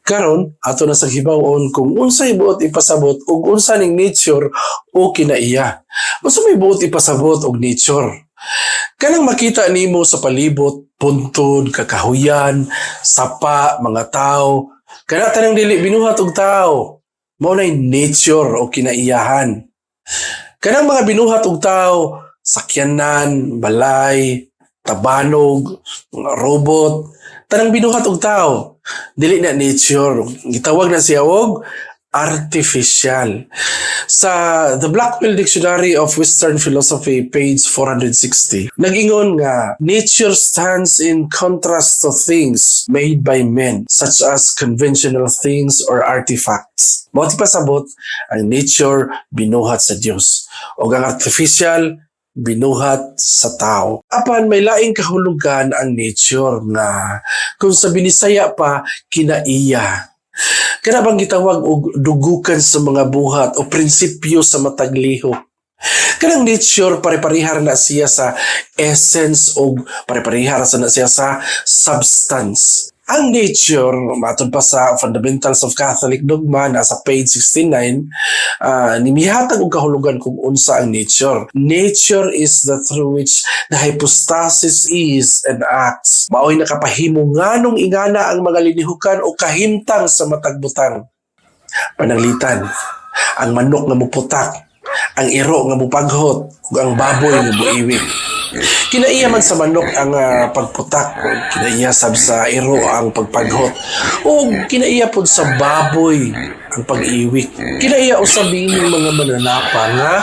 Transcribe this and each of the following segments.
Karon ato na sa hibawon kung unsay buot ipasabot ug unsa ning nature o kinaiya. Unsa may buot ipasabot og nature? Kanang makita nimo sa palibot, puntod, kakahuyan, sapa, mga tao, kana tanang dili binuhat og tao. Mao nay nature o kinaiyahan. Kanang mga binuhat og tao, sakyanan, balay, tabanog, mga robot, tanang binuhat og tao. Dili na nature. Gitawag na siya og artificial. Sa The Blackwell Dictionary of Western Philosophy, page 460, nag-ingon nga, nature stands in contrast to things made by men, such as conventional things or artifacts. Mao ti pasabot, ang nature binuhat sa Dios, o ang artificial binuhat sa tao. Apan may laing kahulugan ang nature na kung sa Binisaya pa, kinaiya. Kana bang gitawag og dugukan sa mga buhat o prinsipyo sa matag lihok. Kanang nature pare-parehar na siya sa essence o pare-parehar na siya sa substance. Ang nature, matod pa sa Fundamentals of Catholic Dogma, nasa page 69, nimihatag og kahulugan kung unsa ang nature. Nature is the through which the hypostasis is and acts. Mao'y nakapahimo nganong ingana ang mga linihukan o kahimtang sa matagbutang. Pananglitan, ang manok nga muputak, ang iro nga mupaghot, ug ang baboy nga muiwik. Kinaiya man sa manok ang pagputak, kinaiya sab sa iro ang pagpaghot, o kinaiya pod sa baboy ang pag-iwik. Kinaiya usabing mga mananapa nga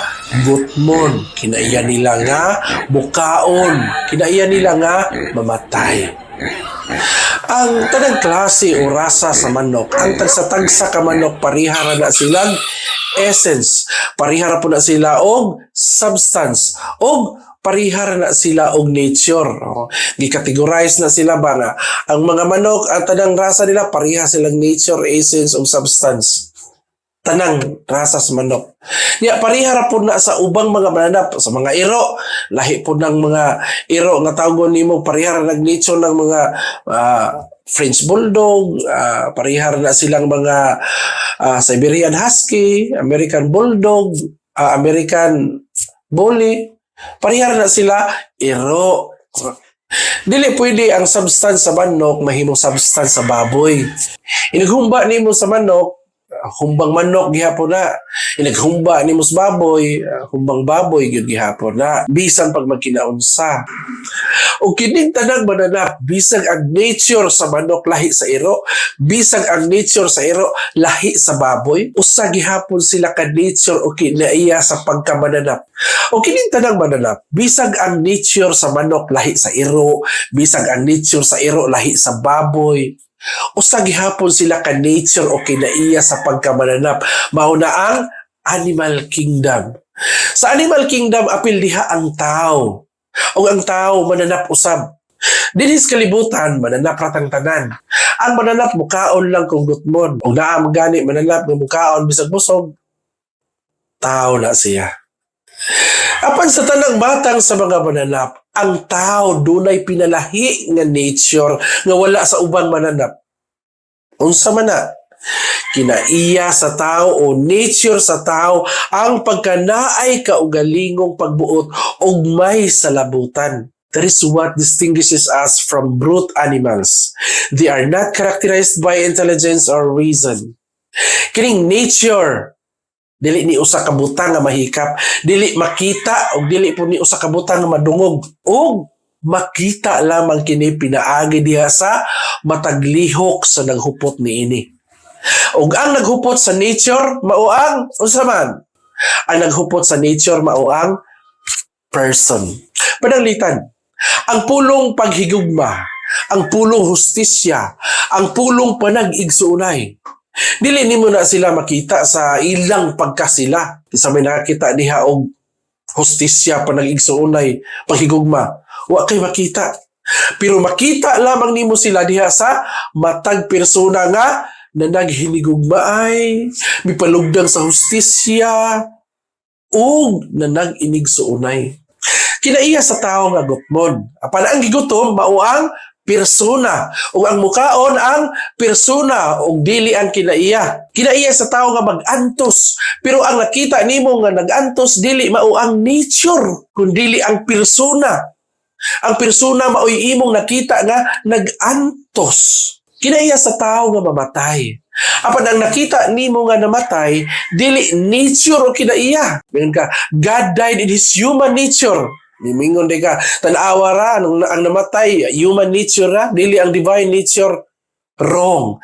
gutmon, kinaiya nila nga bukaon, kinaiya nila nga mamatay. Ang tanang klase o rasa sa manok, ang tagsa-tagsa ka manok, parihara na silang essence, parihara po na sila og substance, og parihara na sila og nature. Gi-categorize na sila ba na ang mga manok, ang tanang rasa nila, pariha silang nature, essence, og substance. Tanang rasa sa manok. Niya, parihara po na sa ubang mga mananap, sa mga iro, lahi po ng mga iro nga tawgon nimo, parihara ng nature ng mga French Bulldog, parihara na silang mga Siberian Husky, American Bulldog, American Bully, parihara na sila, iro. Dili pwede ang substance sa manok mahimong substance sa baboy. Inaghumba nimo sa manok, humbang manok gihapon na. Inaghumba nimo sa baboy, humbang baboy gyud gihapon na. Bisan pag magkinaunsa. O kining tanang mananap, bisag ang nature sa manok lahi sa iro, bisag ang nature sa iro lahi sa baboy, usa gihapon sila ka nature o kinaiya sa pagkamananap. O kining tanang mananap, bisag ang nature sa manok lahi sa iro, bisag ang nature sa iro lahi sa baboy, usa gihapon sila ka nature o kinaiya sa pagkamananap. Mao na ang animal kingdom. Sa animal kingdom, apil diha ang tao. O ang tao mananap usab. Dinhis kalibutan, mananap ratang tanan. Ang mananap mukaon lang kung gutmon. O naa magani mananap ng mukaon bisag busog, tao na siya. Apan sa tanang batang sa mga mananap, ang tao dunay pinalahi nga nature nga wala sa ubang mananap. Unsa man na? Kinaiya sa tao o nature sa tao ang pagkanaay kaugalingong pagbuot og may salabutan. That is what distinguishes us from brute animals. They are not characterized by intelligence or reason. Kining nature, dili ni usa ka butang nga mahikap, dili makita og dili po ni usa ka butang nga madungog, og makita lamang kini pinaagi diha sa mataglihok sa naghupot niini. Og ang naghupot sa nature mao ang unsa man? Ang naghupot sa nature mao ang person. Pananglitan, ang pulong paghigugma, ang pulong hustisya, ang pulong panag-igsuunay, dili nimo na sila makita sa ilang pagkasila. Sa may nakakita diha og hustisya, panag-igsuunay, paghigugma, wa kay makita. Pero makita lamang nimo sila diha sa matag persona nga na naghinigugmaay, mipalugdang sa hustisya, o na nag-inig suunay. Kinaiya sa tao nga gutmon. Apan ang gigutom mao ang persona. O ang mukaon ang persona o dili ang kinaiya. Kinaiya sa tao nga mag-antos. Pero ang nakita nimo nga nag-antos, dili mao ang nature, kundi ang persona. Ang persona maoy imong nakita nga nag-antos. Kinaiya sa tao nga mamatay. Apan ang nakita nimo nga namatay, dili nature o kinaiya. Mingon ka, God died in His human nature. Mingon di ka, tanawa ra, ang namatay, human nature ra, dili ang divine nature. Wrong.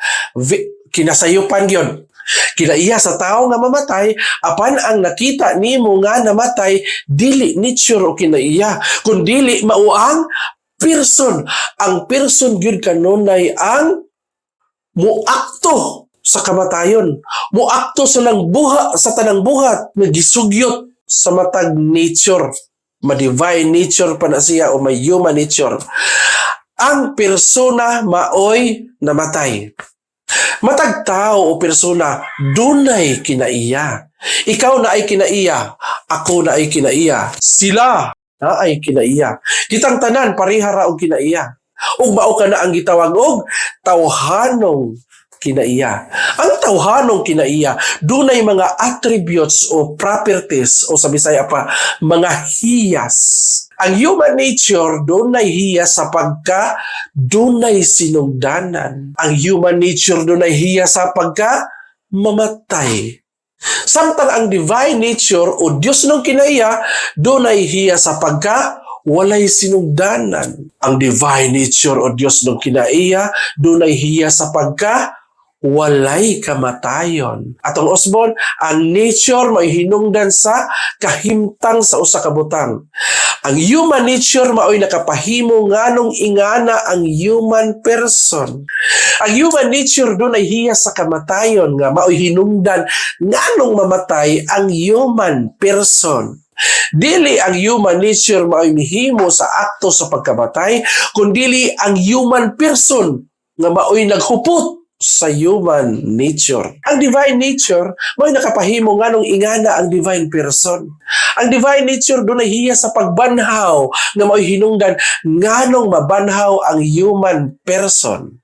Kinasayupan yun. Kinaiya sa tao nga mamatay, apan ang nakita nimo nga namatay, dili nature o kinaiya, kundi mao ang person. Ang person gyud kanunay ang muakto sa kamatayon. Muakto sa tanang buhat nga gisugyot sa matag nature. Ma-divine nature pa na siya o may human nature. Ang persona maoy namatay. Matag tao o persona, dunay kinaiya. Ikaw na ay kinaiya, ako na ay kinaiya, sila na ay kinaiya. Kitang tanan, parihara o kinaiya. Ug mao ka na ang gitawag og tawhanong kinaiya. Ang tawhanong kinaiya, dunay mga attributes o properties o sa Bisaya pa, mga hiyas. Ang human nature, dunay hiyas sa pagka dunay sinugdanan. Ang human nature, dunay hiyas sa pagka mamatay. Samtang ang divine nature o Diyos ng kinaiya, dunay hiyas sa pagka walay sinugdanan. Ang divine nature o Diyos ng kinaiya, dunay hiyas sa pagka walay kamatayon. Atong Osborn, ang nature may hinungdan sa kahimtang sa usa ka butang. Ang human nature maoy nakapahimo nganong ingana ang human person. Ang human nature dunay hiyas sa kamatayon nga maoy hinungdan nganong mamatay ang human person. Dili ang human nature maoy mihimo sa akto sa pagkamatay, kundi ang human person nga maoy naghupot sa human nature. Ang divine nature, may nakapahimo nganong ingana ang divine person. Ang divine nature dunay hiyas sa pagbanhaw nga mao'y hinungdan nganong mabanhaw ang human person.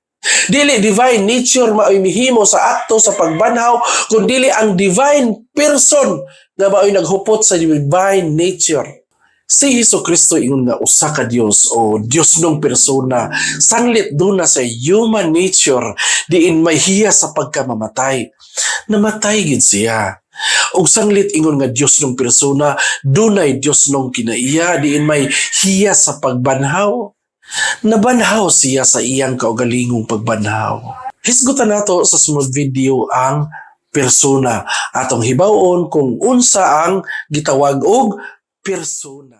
Dili divine nature mao'y mihimo sa akto sa pagbanhaw, kundi ang divine person nga mao'y naghupot sa divine nature. Si Hesukristo ingon nga usa ka Dios o Dios nung persona, sanglit duna sa human nature diin may hiyas sa pagkamamatay. Namatay gid siya. Og sanglit ingon nga Dios nung persona, dunay Dios nung kinaiya diin may hiyas sa pagbanhaw. Nabanhaw siya sa iyang kaugalingong pagbanhaw. Hisgutan nato sa sunod video ang persona atong hibawon kung unsa ang gitawag og persona.